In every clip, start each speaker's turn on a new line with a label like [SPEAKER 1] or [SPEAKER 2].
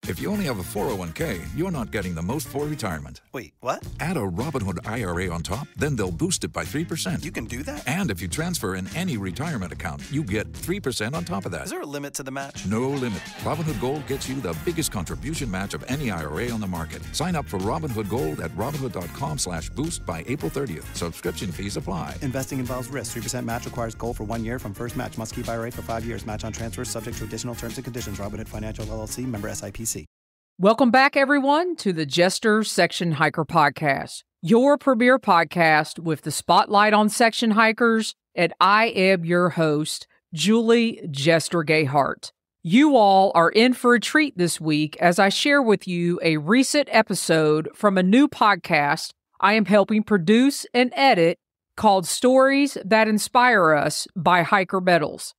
[SPEAKER 1] If you only have a 401k, you're not getting the most for retirement.
[SPEAKER 2] Wait, what?
[SPEAKER 1] Add a Robinhood IRA on top, then they'll boost it by 3%.
[SPEAKER 2] You can do that?
[SPEAKER 1] And if you transfer in any retirement account, you get 3% on top of that.
[SPEAKER 2] Is there a limit to the match?
[SPEAKER 1] No limit. Robinhood Gold gets you the biggest contribution match of any IRA on the market. Sign up for Robinhood Gold at Robinhood.com/boost by April 30th. Subscription fees apply.
[SPEAKER 2] Investing involves risk. 3% match requires gold for 1 year from first match. Must keep IRA for 5 years. Match on transfers subject to additional terms and conditions. Robinhood Financial LLC, member SIPC.
[SPEAKER 3] Welcome back, everyone, to the Jester Section Hiker Podcast, your premier podcast with the spotlight on section hikers, and I am your host, Julie Jester Gayheart. You all are in for a treat this week as I share with you a recent episode from a new podcast I am helping produce and edit called Stories That Inspire Us by Hiker Metals.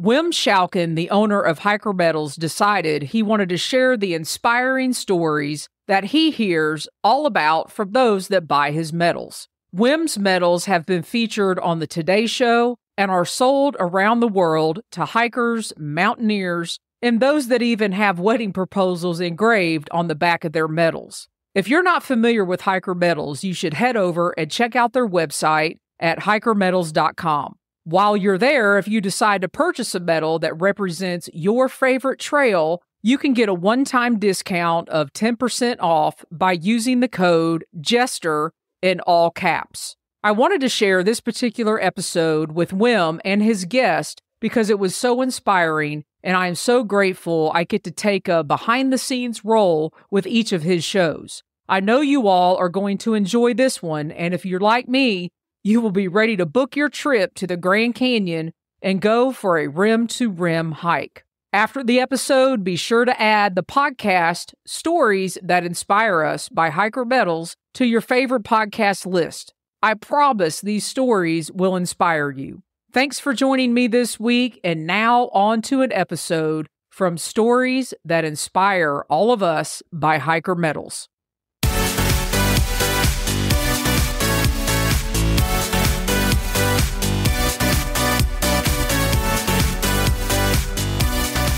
[SPEAKER 3] Wim Schalken, the owner of Hiker Metals, decided he wanted to share the inspiring stories that he hears all about from those that buy his metals. Wim's metals have been featured on the Today Show and are sold around the world to hikers, mountaineers, and those that even have wedding proposals engraved on the back of their metals. If you're not familiar with Hiker Metals, you should head over and check out their website at hikermetals.com. While you're there, if you decide to purchase a metal that represents your favorite trail, you can get a one-time discount of 10% off by using the code JESTER in all caps. I wanted to share this particular episode with Wim and his guest because it was so inspiring, and I am so grateful I get to take a behind-the-scenes role with each of his shows. I know you all are going to enjoy this one, and if you're like me, you will be ready to book your trip to the Grand Canyon and go for a rim-to-rim hike. After the episode, be sure to add the podcast Stories That Inspire Us by Hiker Metals to your favorite podcast list. I promise these stories will inspire you. Thanks for joining me this week, and now on to an episode from Stories That Inspire All of Us by Hiker Metals.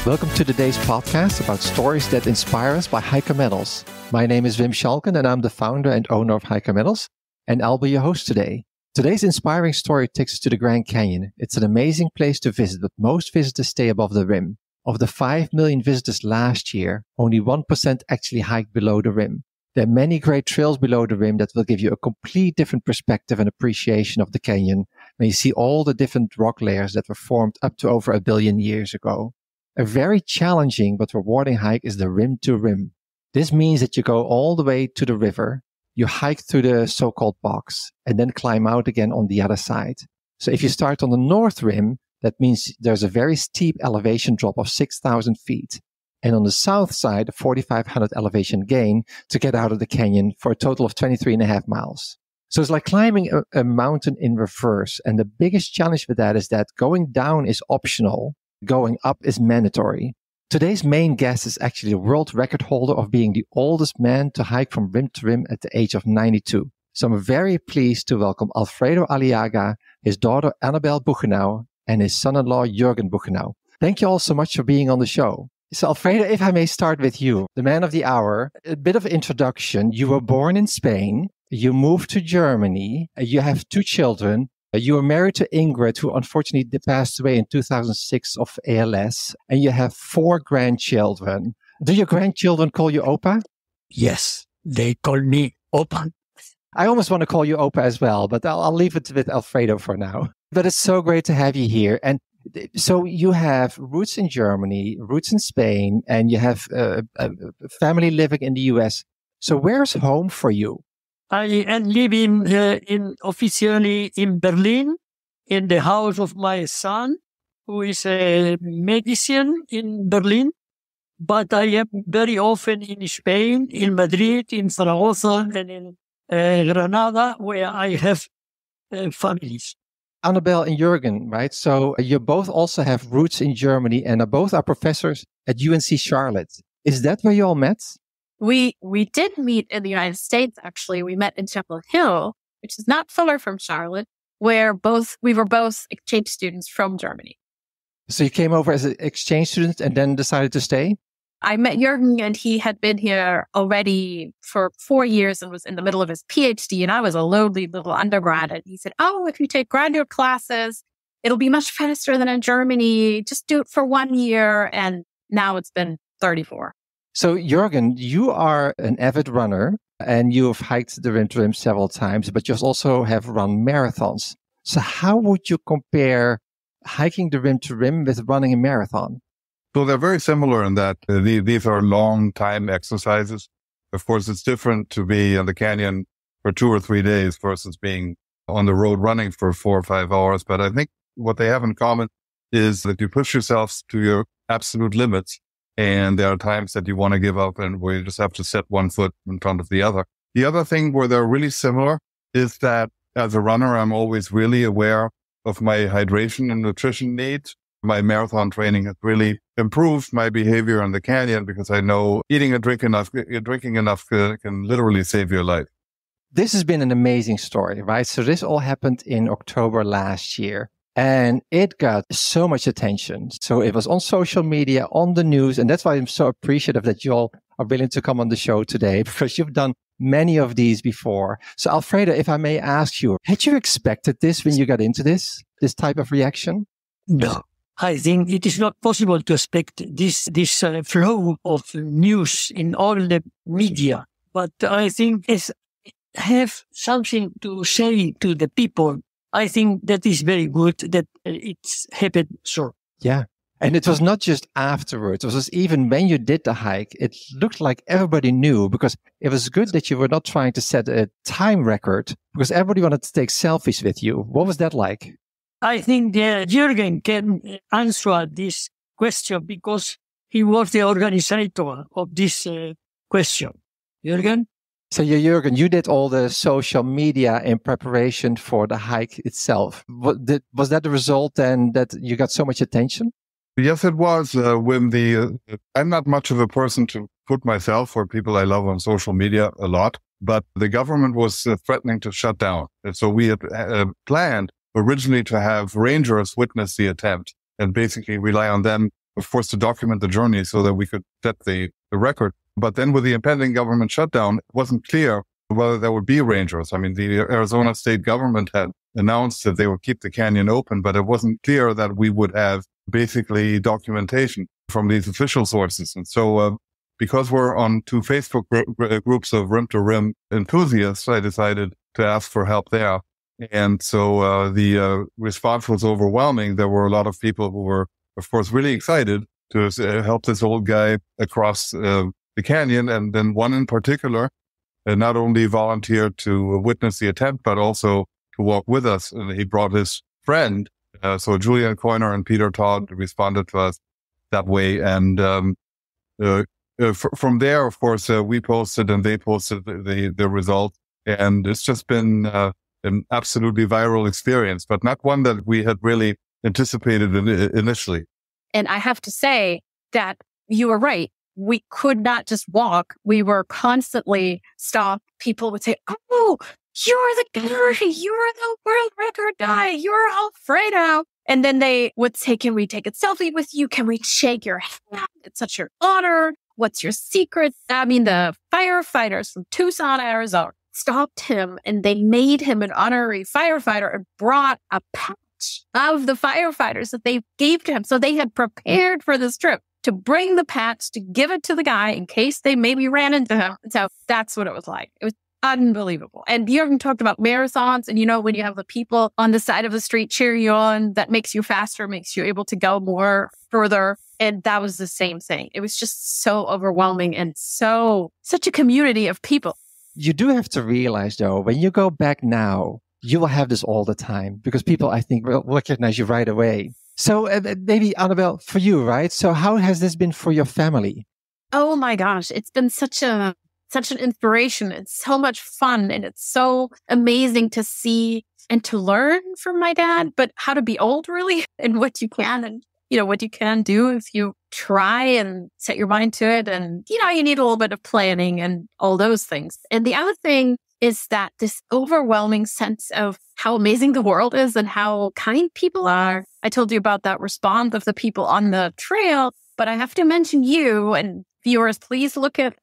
[SPEAKER 4] Welcome to today's podcast about stories that inspire us by Hiker Metals. My name is Wim Schalken and I'm the founder and owner of Hiker Metals, and I'll be your host today. Today's inspiring story takes us to the Grand Canyon. It's an amazing place to visit, but most visitors stay above the rim. Of the 5 million visitors last year, only 1% actually hiked below the rim. There are many great trails below the rim that will give you a complete different perspective and appreciation of the canyon when you see all the different rock layers that were formed up to over 1 billion years ago. A very challenging but rewarding hike is the rim to rim. This means that you go all the way to the river, you hike through the so-called box, and then climb out again on the other side. So if you start on the north rim, that means there's a very steep elevation drop of 6,000 feet. And on the south side, a 4,500 elevation gain to get out of the canyon for a total of 23.5 miles. So it's like climbing a mountain in reverse. And the biggest challenge with that is that going down is optional. Going up is mandatory. Today's main guest is actually the world record holder of being the oldest man to hike from rim to rim at the age of 92. So I'm very pleased to welcome Alfredo Aliaga, his daughter Annabelle Buchenau, and his son-in-law Jürgen Buchenau. Thank you all so much for being on the show. So Alfredo, if I may start with you, the man of the hour, a bit of introduction. You were born in Spain. You moved to Germany. You have 2 children. You were married to Ingrid, who unfortunately passed away in 2006 of ALS, and you have 4 grandchildren. Do your grandchildren call you Opa?
[SPEAKER 5] Yes, they call me Opa.
[SPEAKER 4] I almost want to call you Opa as well, but I'll leave it with Alfredo for now. But it's so great to have you here. And so you have roots in Germany, roots in Spain, and you have a family living in the US. So where's home for you?
[SPEAKER 5] I am living officially in Berlin, in the house of my son, who is a medicine in Berlin. But I am very often in Spain, in Madrid, in Zaragoza, and in Granada, where I have families.
[SPEAKER 4] Annabelle and Jürgen, right? So you both also have roots in Germany and both are professors at UNC Charlotte. Is that where you all met?
[SPEAKER 6] We did meet in the United States, actually. We met in Chapel Hill, which is not far from Charlotte, where we were both exchange students from Germany.
[SPEAKER 4] So you came over as an exchange student and then decided to stay?
[SPEAKER 6] I met Jürgen and he had been here already for 4 years and was in the middle of his PhD. And I was a lowly little undergrad. And he said, oh, if you take graduate classes, it'll be much faster than in Germany. Just do it for 1 year. And now it's been 34.
[SPEAKER 4] So Jürgen, you are an avid runner and you've hiked the Rim to Rim several times, but you also have run marathons. So how would you compare hiking the Rim to Rim with running a marathon?
[SPEAKER 7] So they're very similar in that these are long time exercises. Of course, it's different to be in the canyon for 2 or 3 days versus being on the road running for 4 or 5 hours. But I think what they have in common is that you push yourself to your absolute limits. And there are times that you want to give up and where you just have to set one foot in front of the other. The other thing where they're really similar is that as a runner, I'm always really aware of my hydration and nutrition needs. My marathon training has really improved my behavior in the canyon because I know eating and drinking enough can literally save your life.
[SPEAKER 4] This has been an amazing story, right? So this all happened in October last year and it got so much attention. So it was on social media, on the news. And that's why I'm so appreciative that you all are willing to come on the show today because you've done many of these before. So Alfredo, if I may ask you, had you expected this when you got into this type of reaction?
[SPEAKER 5] No. I think it is not possible to expect this flow of news in all the media. But I think it have something to say to the people. I think that is very good that it's happened so.
[SPEAKER 4] Yeah. And it was not just afterwards. It was just even when you did the hike, it looked like everybody knew because it was good that you were not trying to set a time record because everybody wanted to take selfies with you. What was that like?
[SPEAKER 5] I think Jürgen can answer this question because he was the organizer of this question. Jürgen?
[SPEAKER 4] So Jürgen, you did all the social media in preparation for the hike itself. Was that the result then that you got so much attention?
[SPEAKER 7] Yes, it was. When I'm not much of a person to put myself or people I love on social media a lot, but the government was threatening to shut down. And so we had planned originally to have rangers witness the attempt and basically rely on them, of course, to document the journey so that we could set the record. But then with the impending government shutdown, it wasn't clear whether there would be rangers. I mean, the Arizona state government had announced that they would keep the canyon open, but it wasn't clear that we would have basically documentation from these official sources. And so because we're on 2 Facebook groups of Rim to Rim enthusiasts, I decided to ask for help there. And so the response was overwhelming. There were a lot of people who were, of course, really excited to help this old guy across the canyon. And then one in particular not only volunteered to witness the attempt, but also to walk with us. And he brought his friend. So Julian Coyner and Peter Todd responded to us that way. And from there, of course, we posted and they posted the result. And it's just been an absolutely viral experience, but not one that we had really anticipated initially.
[SPEAKER 6] And I have to say that you were right. We could not just walk. We were constantly stopped. People would say, oh, you're the guy. You're the world record guy. You're Alfredo. And then they would say, can we take a selfie with you? Can we shake your hand? It's such an honor. What's your secret? I mean, the firefighters from Tucson, Arizona stopped him and they made him an honorary firefighter and brought a patch of the firefighters that they gave to him. So they had prepared for this trip to bring the patch, to give it to the guy in case they maybe ran into him. And so that's what it was like. It was unbelievable. And Jürgen talked about marathons. And, you know, when you have the people on the side of the street cheer you on, that makes you faster, makes you able to go more further. And that was the same thing. It was just so overwhelming and such a community of people.
[SPEAKER 4] You do have to realize, though, when you go back now, you will have this all the time because people, I think, will recognize you right away. So maybe, Annabelle, for you, right? So how has this been for your family?
[SPEAKER 6] Oh, my gosh. It's been such an inspiration. It's so much fun. And it's so amazing to see and to learn from my dad, but how to be old, really, and what you can and, you know, what you can do if you try and set your mind to it. And, you know, you need a little bit of planning and all those things. And the other thing is that this overwhelming sense of how amazing the world is and how kind people are. I told you about that response of the people on the trail, but I have to mention you and viewers, please look at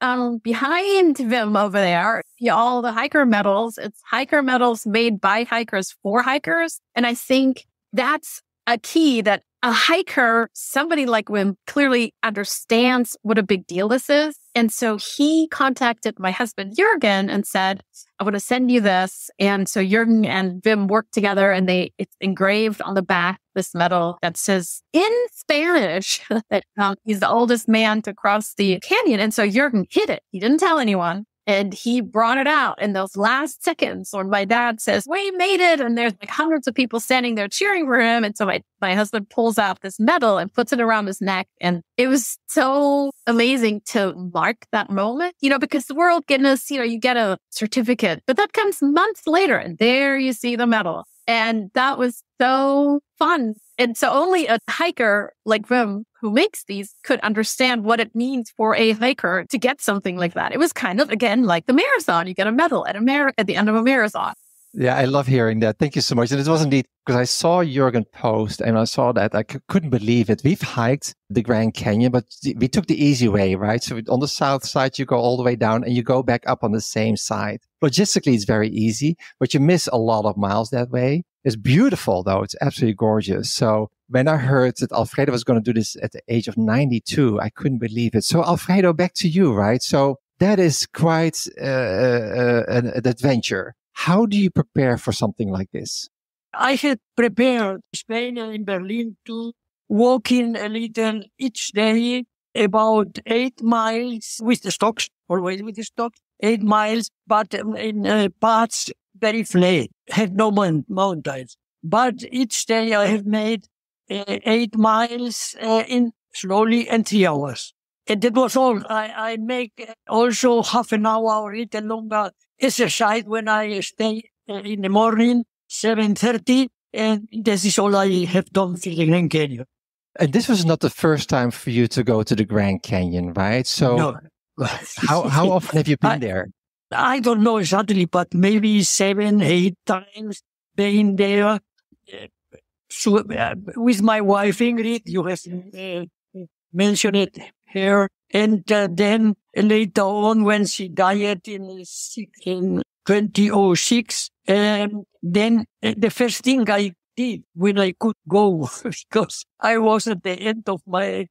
[SPEAKER 6] behind Vim over there. All the hiker medals. It's hiker medals made by hikers for hikers. And I think that's a key that a hiker, somebody like Wim, clearly understands what a big deal this is. And so he contacted my husband, Jürgen, and said, I want to send you this. And so Jürgen and Wim worked together, and it's engraved on the back, this medal that says in Spanish that he's the oldest man to cross the canyon. And so Jürgen hid it. He didn't tell anyone. And he brought it out in those last seconds when my dad says, we made it. And there's like hundreds of people standing there cheering for him. And so my husband pulls out this medal and puts it around his neck. And it was so amazing to mark that moment, because the World Guinness, you get a certificate, but that comes months later. And there you see the medal. And that was so fun. And so only a hiker like Wim who makes these could understand what it means for a hiker to get something like that. It was kind of, again, like the marathon. You get a medal at the end of a marathon.
[SPEAKER 4] Yeah, I love hearing that. Thank you so much. And it was indeed, because I saw Jürgen post and I saw that, I couldn't believe it. We've hiked the Grand Canyon, but we took the easy way, right? So on the south side, you go all the way down and you go back up on the same side. Logistically, it's very easy, but you miss a lot of miles that way. It's beautiful, though. It's absolutely gorgeous. So when I heard that Alfredo was going to do this at the age of 92, I couldn't believe it. So Alfredo, back to you, right? So that is quite an adventure. How do you prepare for something like this?
[SPEAKER 5] I had prepared Spain and in Berlin to walk in a little each day, about 8 miles with the stocks, always with the stocks, 8 miles, but in parts very flat, had no mountains. But each day I have made 8 miles in slowly and 3 hours. And that was all. I make also half an hour or a little longer exercise when I stay in the morning, 7:30. And this is all I have done for the Grand Canyon.
[SPEAKER 4] And this was not the first time for you to go to the Grand Canyon, right? So
[SPEAKER 5] no.
[SPEAKER 4] how often have you been there?
[SPEAKER 5] I don't know exactly, but maybe 7, 8 times been there. So, with my wife, Ingrid, you have mentioned it here. And then later on, when she died in 2006, then the first thing I did when I could go, because I was at the end of my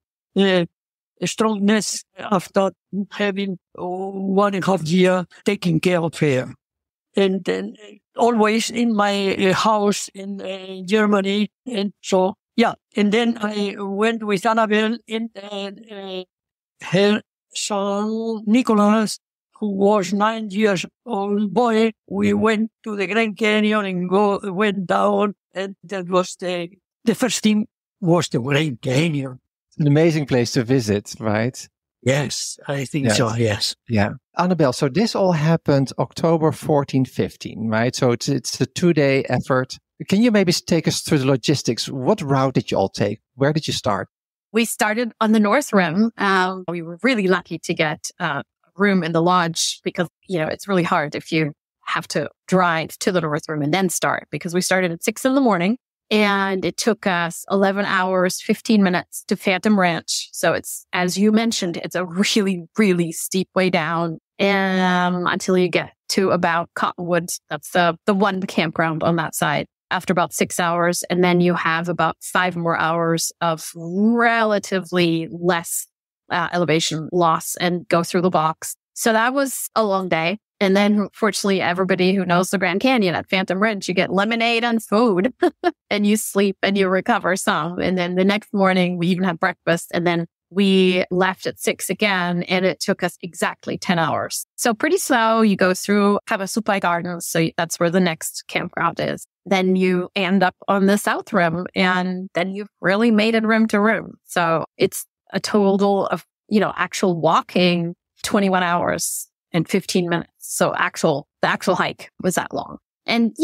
[SPEAKER 5] strongness after having 1.5 years taking care of her. And then always in my house in Germany. And so, yeah. And then I went with Annabelle and her son, Nicholas, who was 9 years old boy. We went to the Grand Canyon and went down. And that was the first thing was the Grand Canyon.
[SPEAKER 4] An amazing place to visit, right?
[SPEAKER 5] Yes, I think so, yes.
[SPEAKER 4] Yeah. Annabelle, so this all happened October 14, 15, right? So it's a 2-day effort. Can you maybe take us through the logistics? What route did you all take? Where did you start?
[SPEAKER 6] We started on the North Rim. We were really lucky to get a room in the lodge because, it's really hard if you have to drive to the North Rim and then start, because we started at 6 a.m. and it took us 11 hours, 15 minutes to Phantom Ranch. So it's, as you mentioned, it's a really, really steep way down until you get to about Cottonwoods. That's the one campground on that side. After about 6 hours, and then you have about 5 more hours of relatively less elevation loss and go through the box. So that was a long day. And then, fortunately, everybody who knows the Grand Canyon at Phantom Ranch, you get lemonade and food and you sleep and you recover some. And then the next morning, we even had breakfast. And then we left at 6 again, and it took us exactly 10 hours. So pretty slow. You go through Havasupai Gardens. So that's where the next campground is. Then you end up on the South Rim, and then you've really made it rim to rim. So it's a total of, actual walking 21 hours and 15 minutes. So the actual hike was that long. And,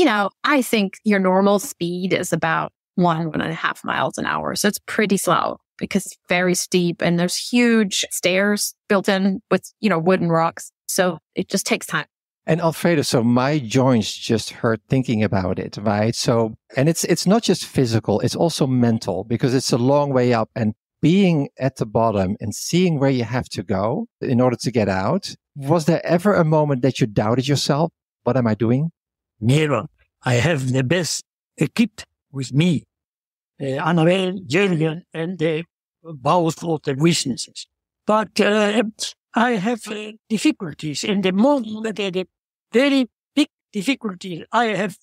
[SPEAKER 6] I think your normal speed is about 1.5 miles an hour. So it's pretty slow because it's very steep and there's huge stairs built in with, wooden rocks. So it just takes time.
[SPEAKER 4] And Alfredo, so my joints just hurt thinking about it, right? So, and it's not just physical, it's also mental, because it's a long way up. And being at the bottom and seeing where you have to go in order to get out, was there ever a moment that you doubted yourself? What am I doing?
[SPEAKER 5] Never. I have the best equipped with me. Annabelle, Jürgen, and both of the witnesses. But I have difficulties, and the very big difficulty I have,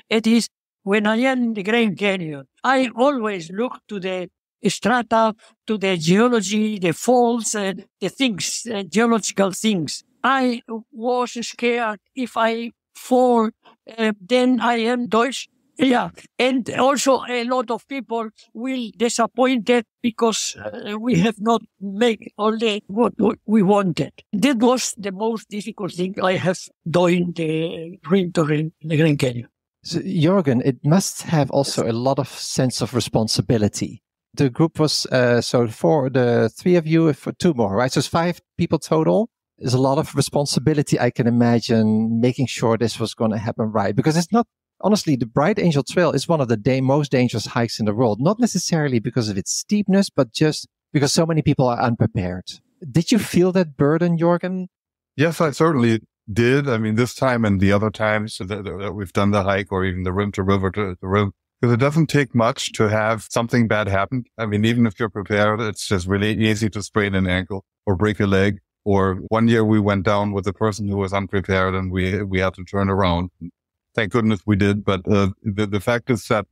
[SPEAKER 5] it is when I am in the Grand Canyon. I always look to the strata, to the geology, the faults, the things, geological things. I was scared if I fall, then I am Deutsch. Yeah, and also a lot of people will disappointed because we have not made all what we wanted. That was the most difficult thing I have doing the winter in the Grand Canyon.
[SPEAKER 4] So, Jürgen, it must have also a lot of sense of responsibility. The group was, so for the three of you, for two more, right? So it's 5 people total. There's a lot of responsibility, I can imagine, making sure this was going to happen right. Because it's not, honestly, the Bright Angel Trail is one of the most dangerous hikes in the world. Not necessarily because of its steepness, but just because so many people are unprepared. Did you feel that burden, Jürgen?
[SPEAKER 7] Yes, I certainly did. I mean, this time and the other times that we've done the hike or even the rim to river to the rim, because it doesn't take much to have something bad happen. I mean, even if you're prepared, it's just really easy to sprain an ankle or break a leg. Or one year we went down with a person who was unprepared and we had to turn around. Thank goodness we did. But the fact is that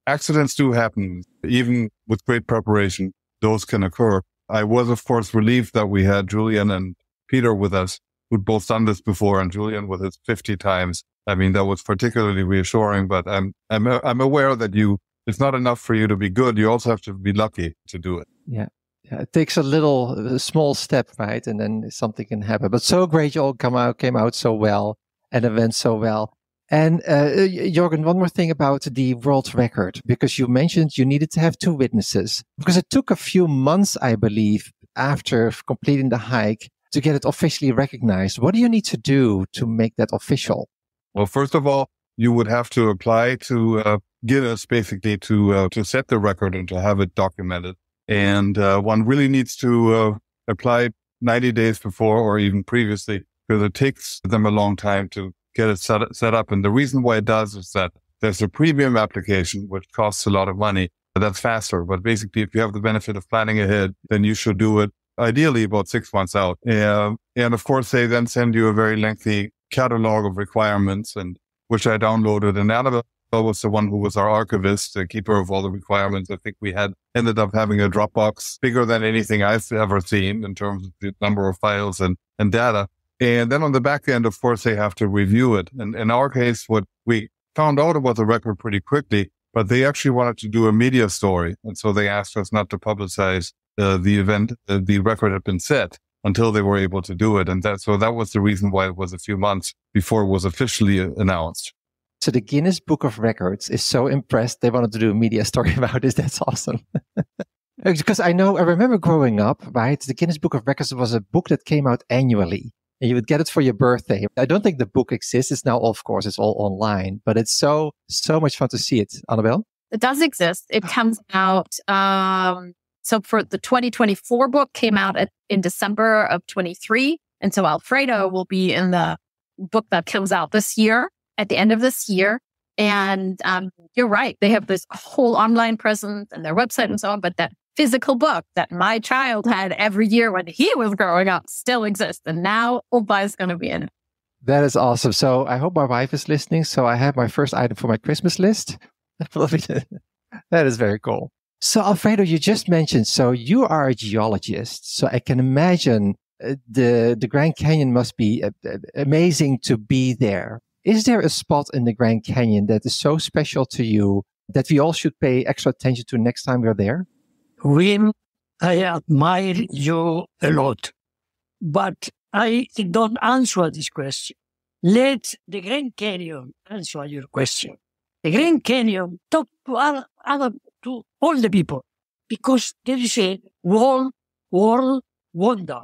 [SPEAKER 7] accidents do happen. Even with great preparation, those can occur. I was, of course, relieved that we had Julian and Peter with us, who'd both done this before, and Julian with his 50 times. I mean, that was particularly reassuring, but I'm aware that it's not enough for you to be good. You also have to be lucky to do it.
[SPEAKER 4] Yeah. It takes a small step, right? And then something can happen. But so great you all came out so well and it went so well. And Jürgen, one more thing about the world record, because you mentioned you needed to have 2 witnesses, because it took a few months, I believe, after completing the hike to get it officially recognized. What do you need to do to make that official?
[SPEAKER 7] Well, first of all, you would have to apply to Guinness, basically, to set the record and to have it documented. And one really needs to apply 90 days before or even previously, because it takes them a long time to get it set up. And the reason why it does is that there's a premium application, which costs a lot of money. That's faster. But basically, if you have the benefit of planning ahead, then you should do it ideally about 6 months out. And of course, they then send you a very lengthy catalog of requirements, and which I downloaded. And Annabelle was the one who was our archivist, the keeper of all the requirements. I think we ended up having a Dropbox bigger than anything I've ever seen in terms of the number of files and data. And then on the back end, of course, they have to review it. And in our case, what we found out about the record pretty quickly, but they actually wanted to do a media story. And so they asked us not to publicize the event. The record had been set until they were able to do it. And so that was the reason why it was a few months before it was officially announced.
[SPEAKER 4] So the Guinness Book of Records is so impressed they wanted to do a media story about this. That's awesome. Because I remember growing up, right? The Guinness Book of Records was a book that came out annually. And you would get it for your birthday. I don't think the book exists. It's now, of course, it's all online. But it's so much fun to see it. Annabelle?
[SPEAKER 6] It does exist. It comes out. So for the 2024 book came out in December of 23. And so Alfredo will be in the book that comes out this year, at the end of this year. And you're right. They have this whole online presence and their website and so on. But that physical book that my child had every year when he was growing up still exists. And now Opa is going to be in it.
[SPEAKER 4] That is awesome. So I hope my wife is listening. So I have my first item for my Christmas list. That is very cool. So Alfredo, you just mentioned, so you are a geologist. So I can imagine the Grand Canyon must be amazing to be there. Is there a spot in the Grand Canyon that is so special to you that we all should pay extra attention to next time we're there?
[SPEAKER 5] Wim, I admire you a lot, but I don't answer this question. Let the Grand Canyon answer your question. The Grand Canyon talk to to all the people, because there is a world wonder.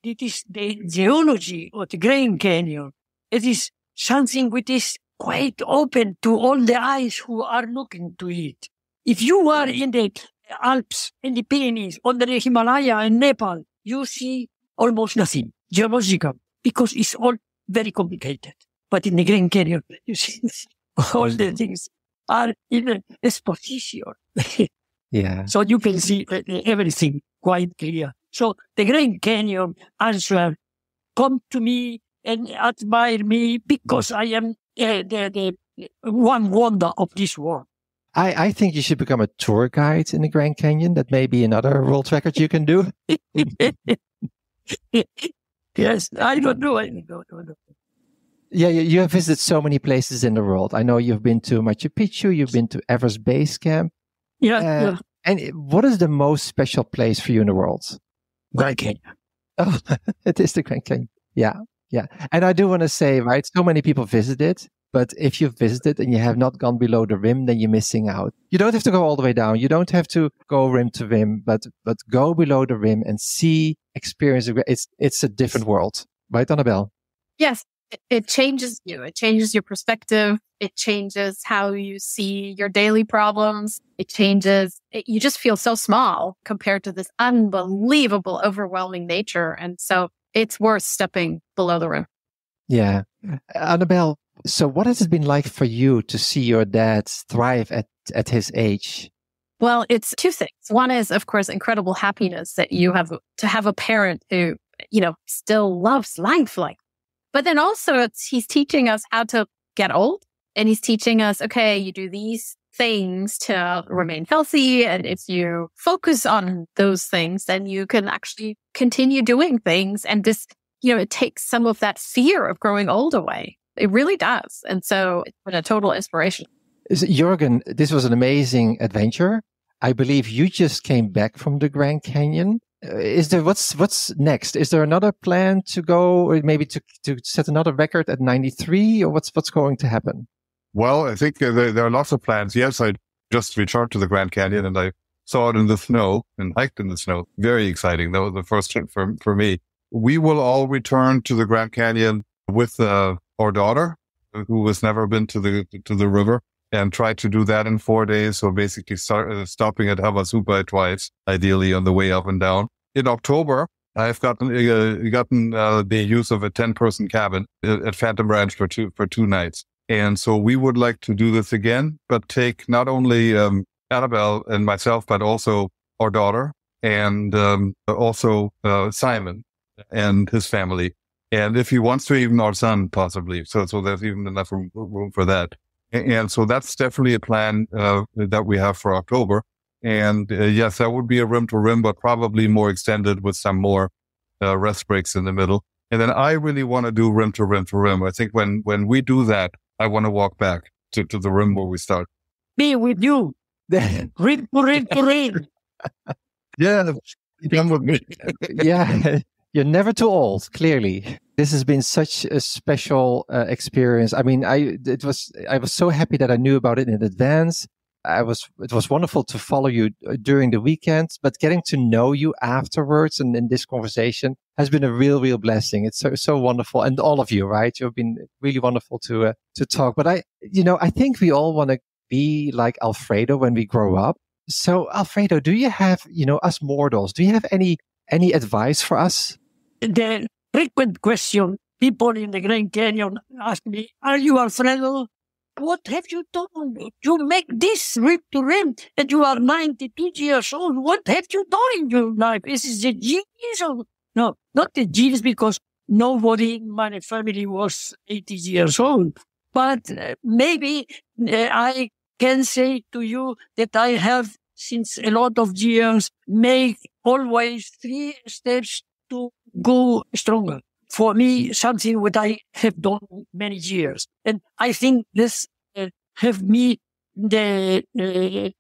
[SPEAKER 5] It is the geology of the Grand Canyon. It is something which is quite open to all the eyes who are looking to it. If you are in the Alps and the Pyrenees, under the Himalaya and Nepal, you see almost nothing geological because it's all very complicated. But in the Grand Canyon, you see all the things are in an exposition.
[SPEAKER 4] Yeah.
[SPEAKER 5] So you can see everything quite clear. So the Grand Canyon answer, come to me and admire me because I am the one wonder of this world.
[SPEAKER 4] I think you should become a tour guide in the Grand Canyon. That may be another world record you can do.
[SPEAKER 5] Yes, I don't know.
[SPEAKER 4] Yeah, you have visited so many places in the world. I know you've been to Machu Picchu, you've been to Everest Base Camp.
[SPEAKER 5] Yeah.
[SPEAKER 4] And what is the most special place for you in the world?
[SPEAKER 5] Grand Canyon.
[SPEAKER 4] Oh, it is the Grand Canyon. Yeah. And I do want to say, right, so many people visit it, but if you've visited and you have not gone below the rim, then you're missing out. You don't have to go all the way down. You don't have to go rim to rim, but go below the rim and see, experience. It's a different world. Right, Annabelle?
[SPEAKER 6] Yes. It changes you. It changes your perspective. It changes how you see your daily problems. You just feel so small compared to this unbelievable, overwhelming nature. And so it's worth stepping below the rim.
[SPEAKER 4] Yeah. Annabelle, so what has it been like for you to see your dad thrive at his age?
[SPEAKER 6] Well, it's two things. One is, of course, incredible happiness that you have to have a parent who, still loves life like. But then also he's teaching us how to get old, and he's teaching us, okay, you do these things to remain healthy. And if you focus on those things, then you can actually continue doing things. And this, it takes some of that fear of growing old away. It really does. And so it's been a total inspiration.
[SPEAKER 4] Jürgen, this was an amazing adventure. I believe you just came back from the Grand Canyon. Is there what's next? Is there another plan to go, or maybe to set another record at 93, or what's going to happen?
[SPEAKER 7] Well, I think there are lots of plans. Yes, I just returned to the Grand Canyon and I saw it in the snow and hiked in the snow. Very exciting. That was the first trip for me. We will all return to the Grand Canyon with our daughter, who has never been to the river, and try to do that in 4 days. So basically stopping at Havasupai twice, ideally on the way up and down. In October, I've gotten the use of a 10-person cabin at Phantom Ranch for two nights. And so we would like to do this again, but take not only Annabelle and myself, but also our daughter and also Simon and his family. And if he wants to, even our son, possibly. So there's even enough room for that. And so that's definitely a plan that we have for October. And yes, that would be a rim to rim, but probably more extended with some more rest breaks in the middle. And then I really want to do rim to rim to rim. I think when we do that, I want to walk back to the rim where we start.
[SPEAKER 5] Be with you. Rim to rim to rim.
[SPEAKER 7] Yeah, come with me.
[SPEAKER 4] Yeah, you're never too old, clearly. This has been such a special experience. I mean, I was so happy that I knew about it in advance. It was wonderful to follow you during the weekend, but getting to know you afterwards and in this conversation has been a real blessing. It's so wonderful. And all of you, right? You've been really wonderful to talk. But I think we all want to be like Alfredo when we grow up. So Alfredo, do you have, us mortals, do you have any advice for us?
[SPEAKER 5] The frequent question people in the Grand Canyon ask me, are you Alfredo? What have you done? You make this rim to rim and you are 92 years old. What have you done in your life? Is it the genius? No, not the genius, because nobody in my family was 80 years old. But maybe I can say to you that I have, since a lot of years, make always 3 steps to go stronger. For me, something what I have done many years. And I think this have me the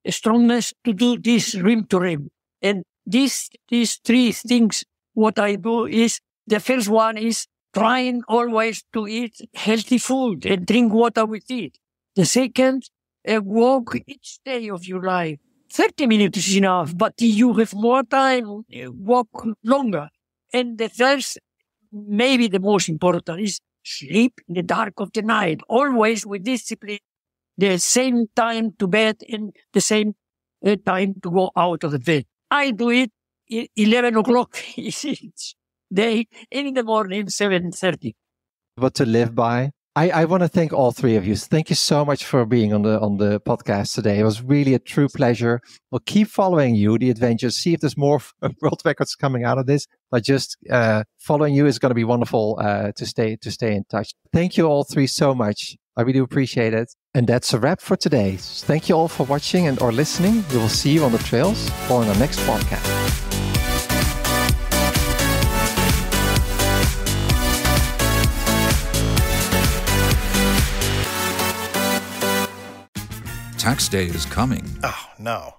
[SPEAKER 5] strongness to do this rim to rim. And these 3 things, what I do is, the first one is trying always to eat healthy food and drink water with it. The second, walk each day of your life. 30 minutes is enough, but if you have more time, walk longer. And the third, maybe the most important, is sleep in the dark of the night, always with discipline, the same time to bed and the same time to go out of the bed. I do it 11 o'clock each day, in the morning, 7:30.
[SPEAKER 4] But to live by. I want to thank all three of you. Thank you so much for being on the podcast today. It was really a true pleasure. We'll keep following you, the adventures, see if there's more world records coming out of this. But just following you is going to be wonderful to stay in touch. Thank you all three so much. I really appreciate it. And that's a wrap for today. Thank you all for watching or listening. We will see you on the trails or in the next podcast.
[SPEAKER 1] Tax day is coming.
[SPEAKER 8] Oh, no.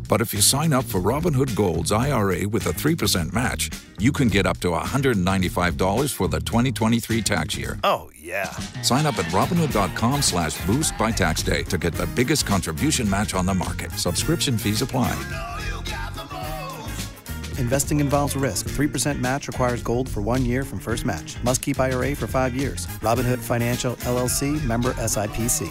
[SPEAKER 1] But if you sign up for Robinhood Gold's IRA with a 3% match, you can get up to $195 for the 2023 tax year.
[SPEAKER 8] Oh, yeah.
[SPEAKER 1] Sign up at Robinhood.com/boost by tax day to get the biggest contribution match on the market. Subscription fees apply.
[SPEAKER 2] Investing involves risk. 3% match requires gold for 1 year from first match. Must keep IRA for 5 years. Robinhood Financial, LLC, member SIPC.